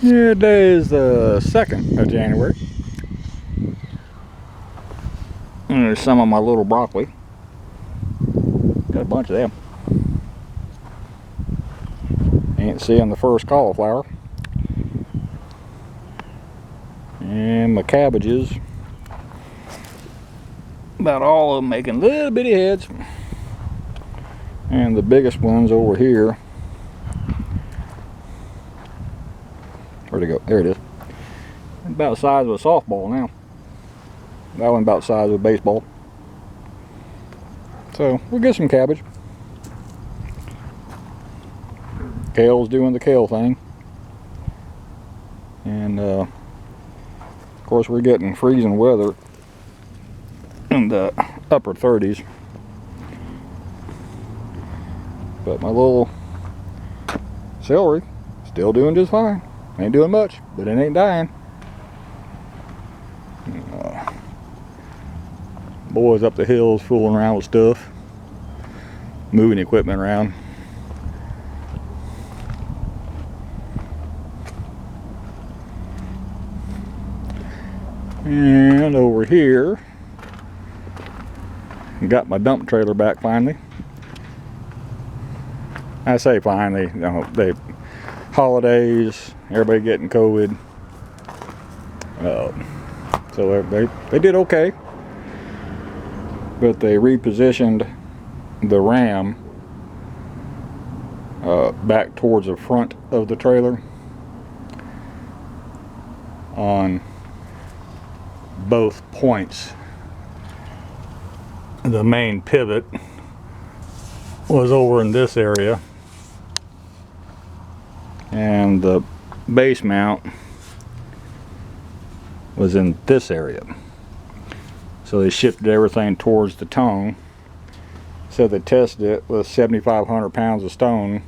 Yeah, today is the 2nd of January. And there's some of my little broccoli. Got a bunch of them. Ain't seeing the first cauliflower. And my cabbages. About all of them making little bitty heads. And the biggest one's over here. Where'd it go? There it is. About the size of a softball now. That one about the size of a baseball. So we'll get some cabbage. Kale's doing the kale thing. And of course we're getting freezing weather in the upper 30s. But my little celery still doing just fine. Ain't doing much, but it ain't dying. Boys up the hills fooling around with stuff, moving equipment around. And over here, got my dump trailer back finally. I say finally, you know, holidays, everybody getting COVID. So they did okay. But they repositioned the ram back towards the front of the trailer on both points. The main pivot was over in this area, and the base mount was in this area. So they shifted everything towards the tongue. So they tested it with 7,500 pounds of stone,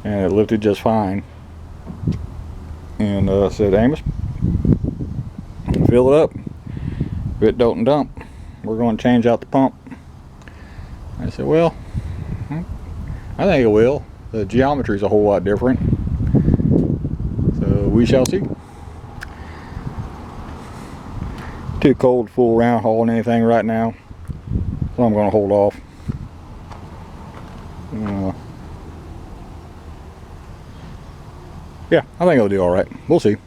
and it lifted just fine. And said, Amos, fill it up. If it don't dump, we're going to change out the pump. I said, well, I think it will. The geometry is a whole lot different. So we shall see. Too cold to fool around hauling anything right now, so I'm going to hold off. Yeah, I think it'll do all right. We'll see.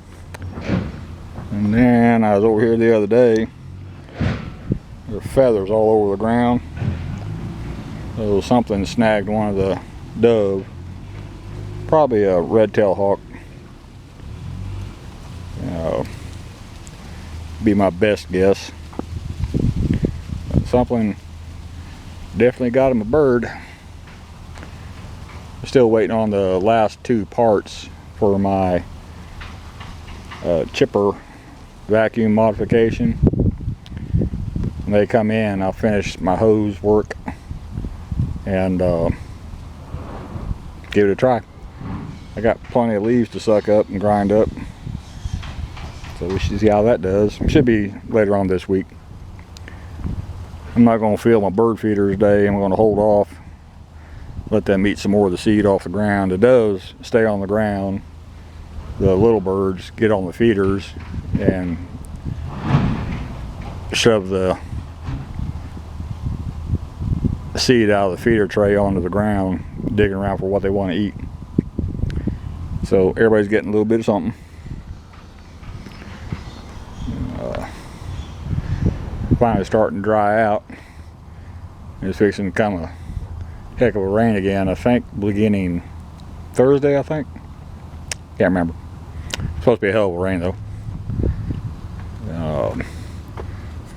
And then I was over here the other day. There were feathers all over the ground. So something snagged one of the dove. Probably a red-tailed hawk. Be my best guess. But something definitely got him a bird. I'm still waiting on the last 2 parts for my chipper vacuum modification. When they come in, I'll finish my hose work and give it a try. I got plenty of leaves to suck up and grind up. So we should see how that does. It should be later on this week. I'm not going to fill my bird feeders today. I'm going to hold off. Let them eat some more of the seed off the ground. The doves stay on the ground. The little birds get on the feeders and shove the seed out of the feeder tray onto the ground, digging around for what they want to eat. So everybody's getting a little bit of something. Finally starting to dry out. It's fixing to come a heck of a rain again. I think beginning Thursday, I think. Can't remember. It's supposed to be a hell of a rain though.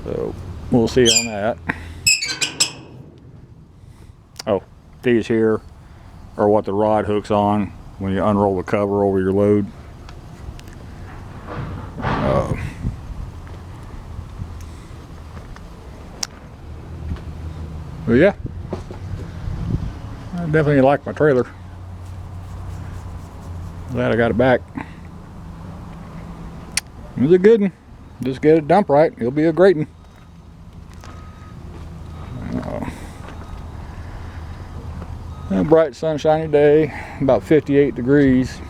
So we'll see on that. Oh, these here are what the rod hooks on when you unroll the cover over your load. But yeah, I definitely like my trailer. Glad I got it back. It was a good one. Just get it dumped right. It'll be a great one. A bright sunshiny day, about 58 degrees.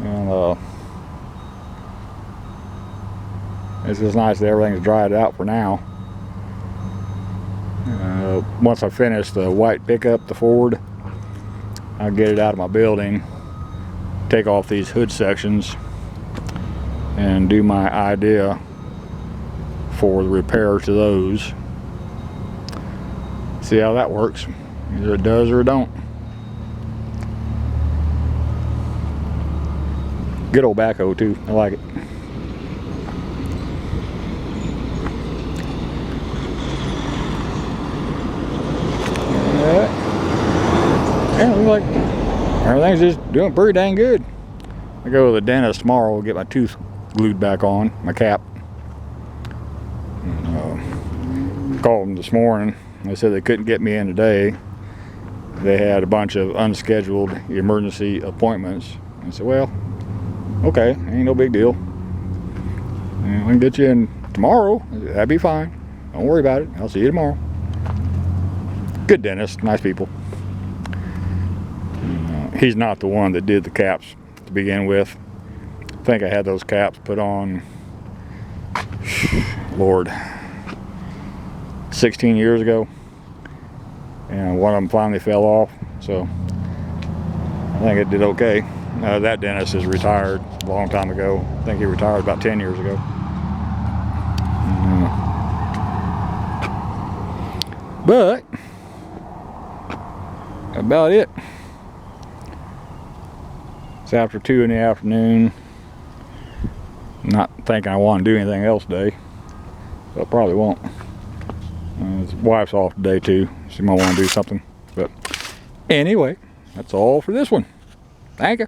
And it's just nice that everything's dried out for now. Once I finish the white pickup, the Ford, I'll get it out of my building, take off these hood sections, and do my idea for the repair to those. See how that works. Either it does or it don't. Good old backhoe too. I like it. Yeah, looks like everything's just doing pretty dang good. I go to the dentist tomorrow. We'll get my tooth glued back on, my cap. Called them this morning. They said they couldn't get me in today. They had a bunch of unscheduled emergency appointments. I said, well, okay, ain't no big deal. And I can get you in tomorrow. That'd be fine. Don't worry about it. I'll see you tomorrow. Good dentist, nice people. He's not the one that did the caps to begin with. I think I had those caps put on, Lord, 16 years ago. And one of them finally fell off, so I think it did okay. That dentist is retired a long time ago. I think he retired about 10 years ago. But about it. It's after 2 in the afternoon. Not thinking I want to do anything else today, so I probably won't. His wife's off today too. She might want to do something. But anyway, that's all for this one. Thank you.